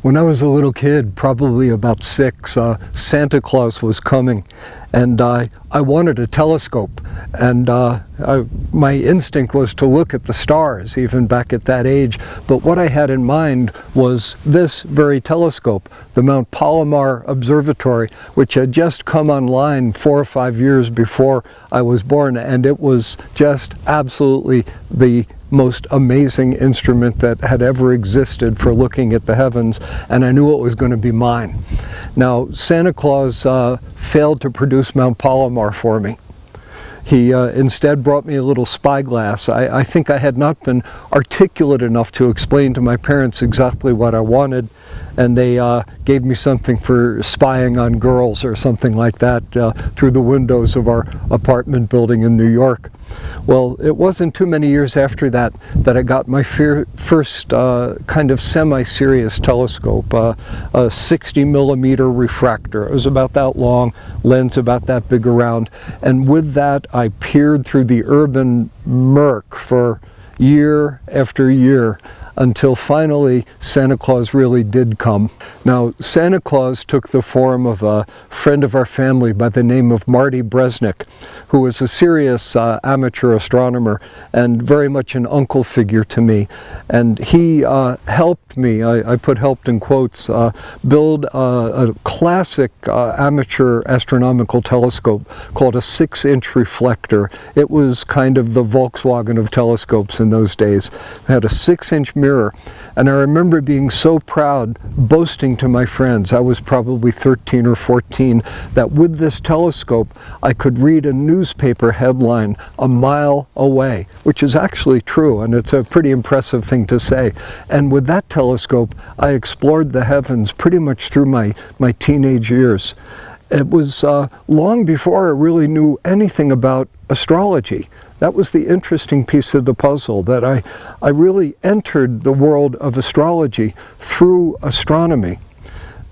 When I was a little kid, probably about 6, Santa Claus was coming, and I wanted a telescope, and my instinct was to look at the stars, even back at that age. But what I had in mind was this very telescope, the Mount Palomar Observatory, which had just come online 4 or 5 years before I was born, and it was just absolutely the most amazing instrument that had ever existed for looking at the heavens, and I knew it was going to be mine. Now, Santa Claus failed to produce Mount Palomar for me. He instead brought me a little spyglass. I think I had not been articulate enough to explain to my parents exactly what I wanted, and they gave me something for spying on girls or something like that through the windows of our apartment building in New York. Well, it wasn't too many years after that that I got my first kind of semi-serious telescope, a 60 millimeter refractor. It was about that long, lens about that big around, and with that I peered through the urban murk for year after year, until finally Santa Claus really did come. Now, Santa Claus took the form of a friend of our family by the name of Marty Bresnik, who was a serious amateur astronomer and very much an uncle figure to me. And he helped me, I put helped in quotes, build a classic amateur astronomical telescope called a 6-inch reflector. It was kind of the Volkswagen of telescopes in those days. It had a 6-inch mirror, and I remember being so proud, boasting to my friends, I was probably 13 or 14, that with this telescope I could read a newspaper headline a mile away, which is actually true, and it's a pretty impressive thing to say. And with that telescope I explored the heavens pretty much through my teenage years. It was long before I really knew anything about astrology. That was the interesting piece of the puzzle, that I really entered the world of astrology through astronomy.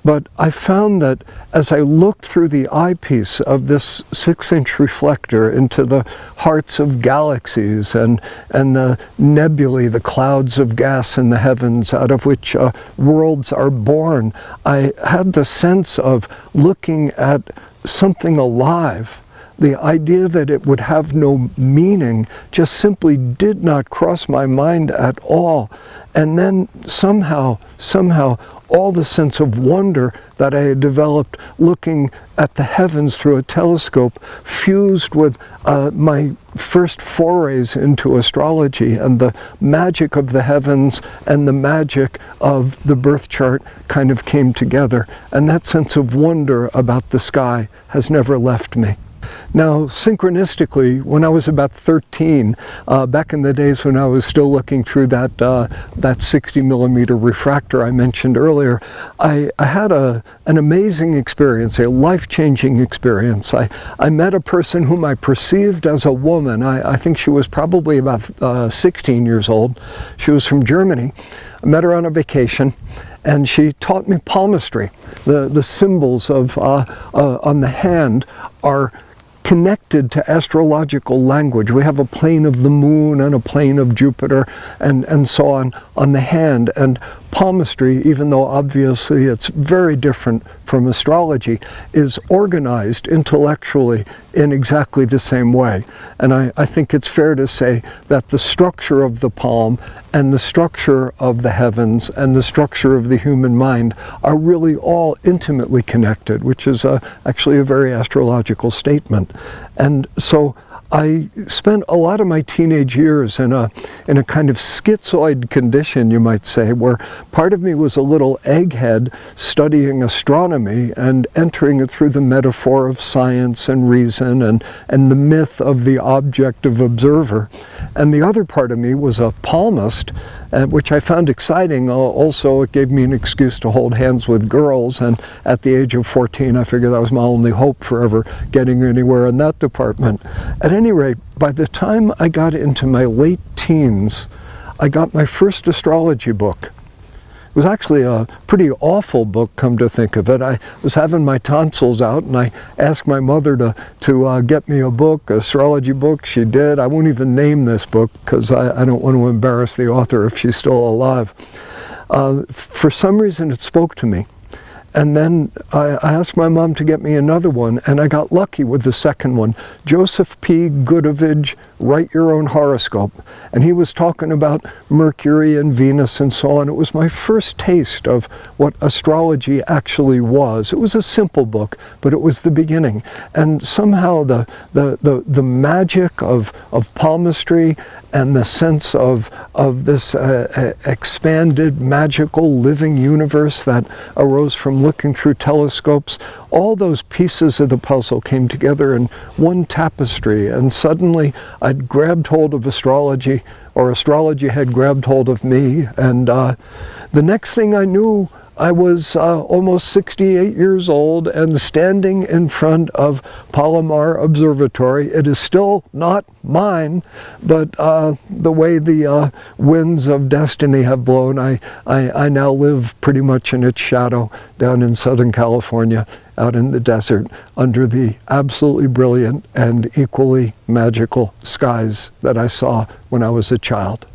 But I found that as I looked through the eyepiece of this 6-inch reflector into the hearts of galaxies and the nebulae, the clouds of gas in the heavens out of which worlds are born, I had the sense of looking at something alive. The idea that it would have no meaning just simply did not cross my mind at all. And then somehow, all the sense of wonder that I had developed looking at the heavens through a telescope fused with my first forays into astrology, and the magic of the heavens and the magic of the birth chart kind of came together. And that sense of wonder about the sky has never left me. Now, synchronistically, when I was about 13, back in the days when I was still looking through that 60 millimeter refractor I mentioned earlier, I had an amazing experience, a life-changing experience. I met a person whom I perceived as a woman. I think she was probably about 16 years old. She was from Germany. I met her on a vacation, and she taught me palmistry. The symbols of on the hand are connected to astrological language. We have a plane of the moon and a plane of Jupiter and so on the hand. And palmistry, even though obviously it's very different from astrology, is organized intellectually in exactly the same way. And I think it's fair to say that the structure of the palm and the structure of the heavens and the structure of the human mind are really all intimately connected, which is actually a very astrological statement. And so I spent a lot of my teenage years in a kind of schizoid condition, you might say, where part of me was a little egghead studying astronomy and entering it through the metaphor of science and reason and the myth of the objective observer. And the other part of me was a palmist, which I found exciting. Also, it gave me an excuse to hold hands with girls, and at the age of 14, I figured that was my only hope for ever getting anywhere in that department. At any rate, by the time I got into my late teens, I got my first astrology book. It was actually a pretty awful book, come to think of it. I was having my tonsils out, and I asked my mother to get me a book, an astrology book. She did. I won't even name this book because I don't want to embarrass the author if she's still alive. For some reason, it spoke to me. And then I asked my mom to get me another one, and I got lucky with the second one. Joseph P. Goodovich, Write Your Own Horoscope. And he was talking about Mercury and Venus and so on. It was my first taste of what astrology actually was. It was a simple book, but it was the beginning. And somehow the magic of palmistry and the sense of this expanded, magical, living universe that arose from looking through telescopes, all those pieces of the puzzle came together in one tapestry, and suddenly I'd grabbed hold of astrology, or astrology had grabbed hold of me, and the next thing I knew, I was almost 68 years old and standing in front of Palomar Observatory. It is still not mine, but the way the winds of destiny have blown, I now live pretty much in its shadow down in Southern California, out in the desert, under the absolutely brilliant and equally magical skies that I saw when I was a child.